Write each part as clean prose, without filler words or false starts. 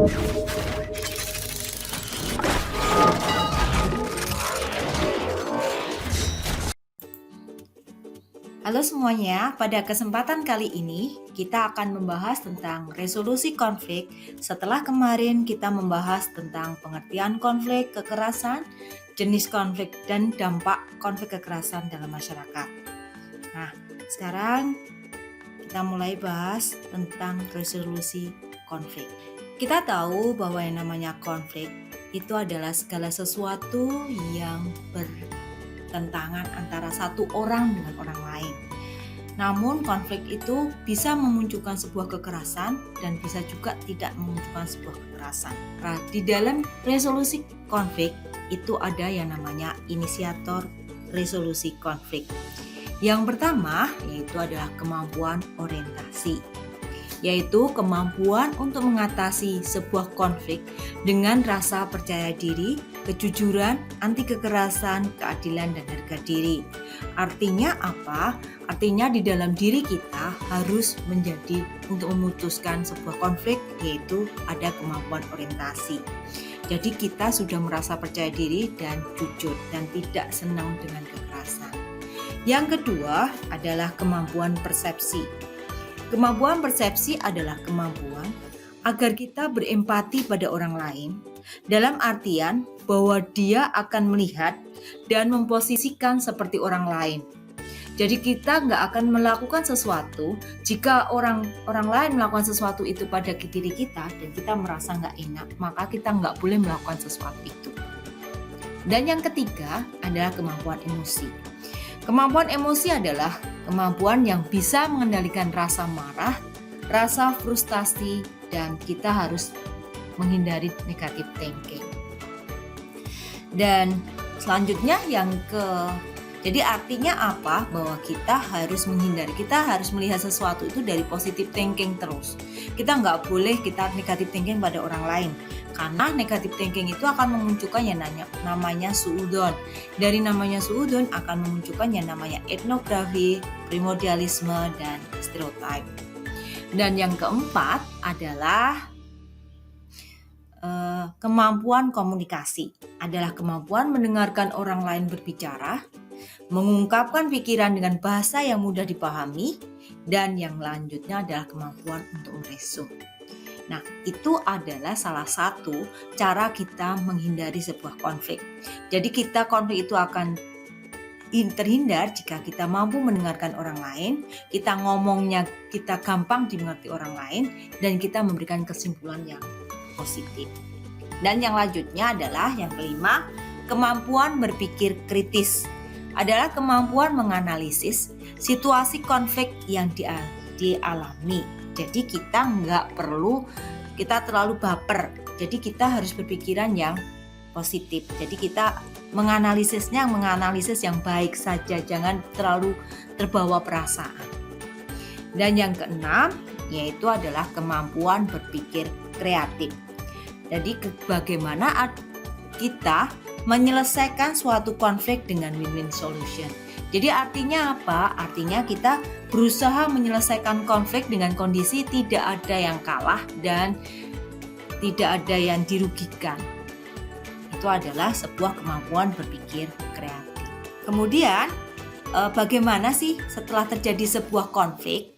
Halo semuanya, pada kesempatan kali ini kita akan membahas tentang resolusi konflik setelah kemarin kita membahas tentang pengertian konflik kekerasan, jenis konflik, dan dampak konflik kekerasan dalam masyarakat. Nah, sekarang kita mulai bahas tentang resolusi konflik. Kita tahu bahwa yang namanya konflik itu adalah segala sesuatu yang bertentangan antara satu orang dengan orang lain. Namun konflik itu bisa memunculkan sebuah kekerasan dan bisa juga tidak memunculkan sebuah kekerasan. Nah, di dalam resolusi konflik itu ada yang namanya inisiator resolusi konflik. Yang pertama yaitu adalah kemampuan orientasi, yaitu kemampuan untuk mengatasi sebuah konflik dengan rasa percaya diri, kejujuran, anti kekerasan, keadilan, dan harga diri. Artinya apa? Artinya di dalam diri kita harus menjadi untuk memutuskan sebuah konflik, yaitu ada kemampuan orientasi. Jadi kita sudah merasa percaya diri dan jujur dan tidak senang dengan kekerasan. Yang kedua adalah kemampuan persepsi. Kemampuan persepsi adalah kemampuan agar kita berempati pada orang lain, dalam artian bahwa dia akan melihat dan memposisikan seperti orang lain. Jadi kita nggak akan melakukan sesuatu jika orang lain melakukan sesuatu itu pada diri kita dan kita merasa nggak enak, maka kita nggak boleh melakukan sesuatu itu. Dan yang ketiga adalah kemampuan emosi. Kemampuan emosi adalah kemampuan yang bisa mengendalikan rasa marah, rasa frustasi, dan kita harus menghindari negative thinking. Dan selanjutnya jadi artinya apa? Bahwa kita harus menghindari, kita harus melihat sesuatu itu dari positive thinking terus. Kita nggak boleh kita negative thinking pada orang lain, karena negative thinking itu akan memunculkan yang namanya suudzon. Dari namanya suudzon akan memunculkan yang namanya etnografi, primordialisme, dan stereotype. Dan yang keempat adalah kemampuan komunikasi, adalah kemampuan mendengarkan orang lain berbicara, mengungkapkan pikiran dengan bahasa yang mudah dipahami, dan yang lanjutnya adalah kemampuan untuk merespon. Nah, itu adalah salah satu cara kita menghindari sebuah konflik. Jadi konflik itu akan terhindar jika kita mampu mendengarkan orang lain, kita ngomongnya kita gampang dimengerti orang lain, dan kita memberikan kesimpulan yang positif. Dan yang lanjutnya adalah yang kelima, kemampuan berpikir kritis, adalah kemampuan menganalisis situasi konflik yang dialami. Jadi kita nggak perlu kita terlalu baper, jadi kita harus berpikiran yang positif. Jadi kita menganalisis yang baik saja, jangan terlalu terbawa perasaan. Dan yang keenam yaitu adalah kemampuan berpikir kreatif. Jadi bagaimana kita menyelesaikan suatu konflik dengan win-win solution. Jadi artinya apa? Artinya kita berusaha menyelesaikan konflik dengan kondisi tidak ada yang kalah dan tidak ada yang dirugikan. Itu adalah sebuah kemampuan berpikir kreatif. Kemudian bagaimana sih setelah terjadi sebuah konflik?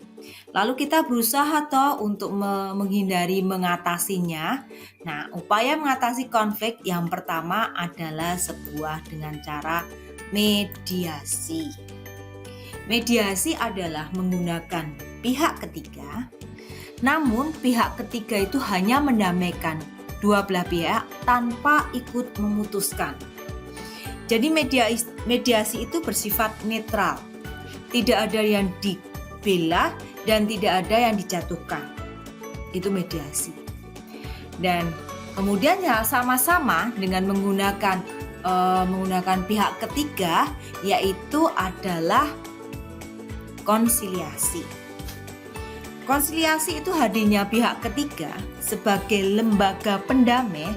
Lalu kita berusaha untuk menghindari mengatasinya. Nah, upaya mengatasi konflik yang pertama adalah dengan cara mediasi. Mediasi adalah menggunakan pihak ketiga, namun pihak ketiga itu hanya mendamaikan dua belah pihak tanpa ikut memutuskan. Jadi mediasi itu bersifat netral, tidak ada yang dibela dan tidak ada yang dijatuhkan. Itu mediasi. Dan kemudian ya sama-sama dengan menggunakan pihak ketiga, yaitu adalah konsiliasi. Konsiliasi itu hadirnya pihak ketiga sebagai lembaga pendamai,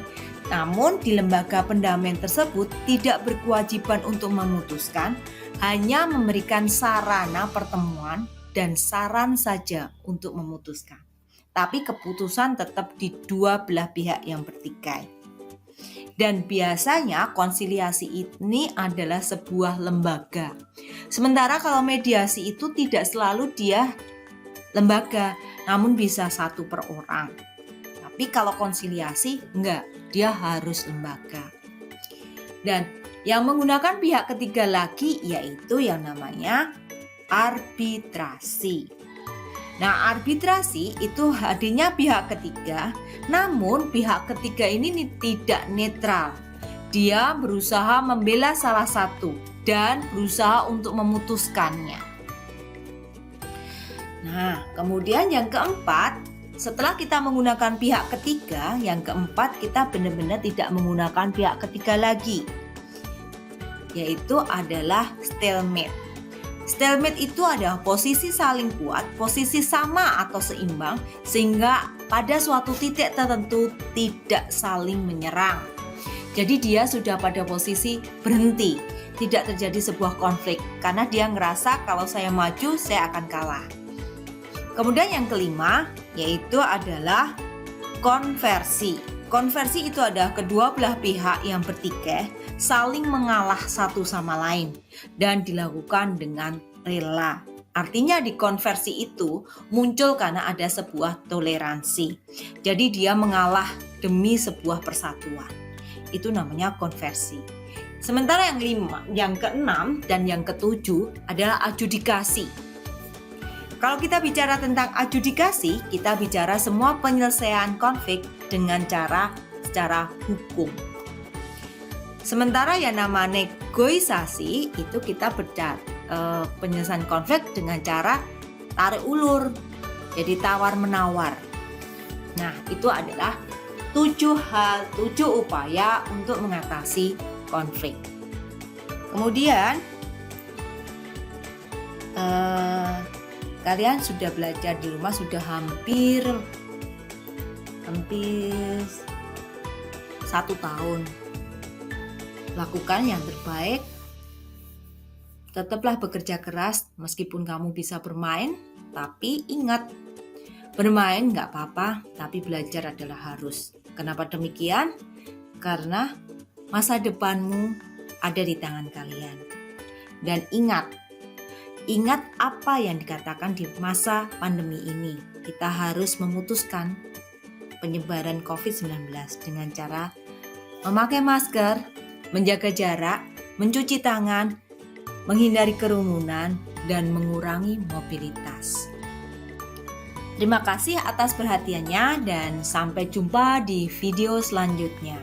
namun di lembaga pendamaian tersebut tidak berkewajiban untuk memutuskan, hanya memberikan sarana pertemuan dan saran saja untuk memutuskan. tapi keputusan tetap di dua belah pihak yang bertikai. Dan biasanya konsiliasi ini adalah sebuah lembaga. Sementara kalau mediasi itu tidak selalu dia lembaga, namun bisa satu per orang. Tapi kalau konsiliasi enggak, dia harus lembaga. Dan yang menggunakan pihak ketiga lagi yaitu yang namanya arbitrasi. Nah, arbitrasi itu hadirnya pihak ketiga, namun pihak ketiga ini tidak netral. Dia berusaha membela salah satu dan berusaha untuk memutuskannya. Nah, kemudian yang keempat, setelah kita menggunakan pihak ketiga, yang keempat kita benar-benar tidak menggunakan pihak ketiga lagi, yaitu adalah stalemate. Stalemate itu adalah posisi saling kuat, posisi sama atau seimbang, sehingga pada suatu titik tertentu tidak saling menyerang. Jadi dia sudah pada posisi berhenti, tidak terjadi sebuah konflik, karena dia ngerasa kalau saya maju, saya akan kalah. Kemudian yang kelima, yaitu adalah konversi. Konversi itu adalah kedua belah pihak yang bertikai saling mengalah satu sama lain dan dilakukan dengan rela. Artinya di konversi itu muncul karena ada sebuah toleransi. Jadi dia mengalah demi sebuah persatuan. Itu namanya konversi. Sementara yang keenam dan yang ketujuh adalah adjudikasi. Kalau kita bicara tentang adjudikasi, kita bicara semua penyelesaian konflik dengan cara secara hukum. Sementara yang nama negosiasi itu kita bicara penyelesaian konflik dengan cara tarik ulur, jadi tawar menawar. Nah, itu adalah 7 upaya untuk mengatasi konflik. Kemudian kalian sudah belajar di rumah sudah hampir 1 tahun. Lakukan yang terbaik. Tetaplah bekerja keras meskipun kamu bisa bermain, tapi ingat, bermain nggak apa-apa, tapi belajar adalah harus. Kenapa demikian? Karena masa depanmu ada di tangan kalian. Dan ingat apa yang dikatakan di masa pandemi ini. Kita harus memutuskan penyebaran COVID-19 dengan cara memakai masker, menjaga jarak, mencuci tangan, menghindari kerumunan, dan mengurangi mobilitas. Terima kasih atas perhatiannya dan sampai jumpa di video selanjutnya.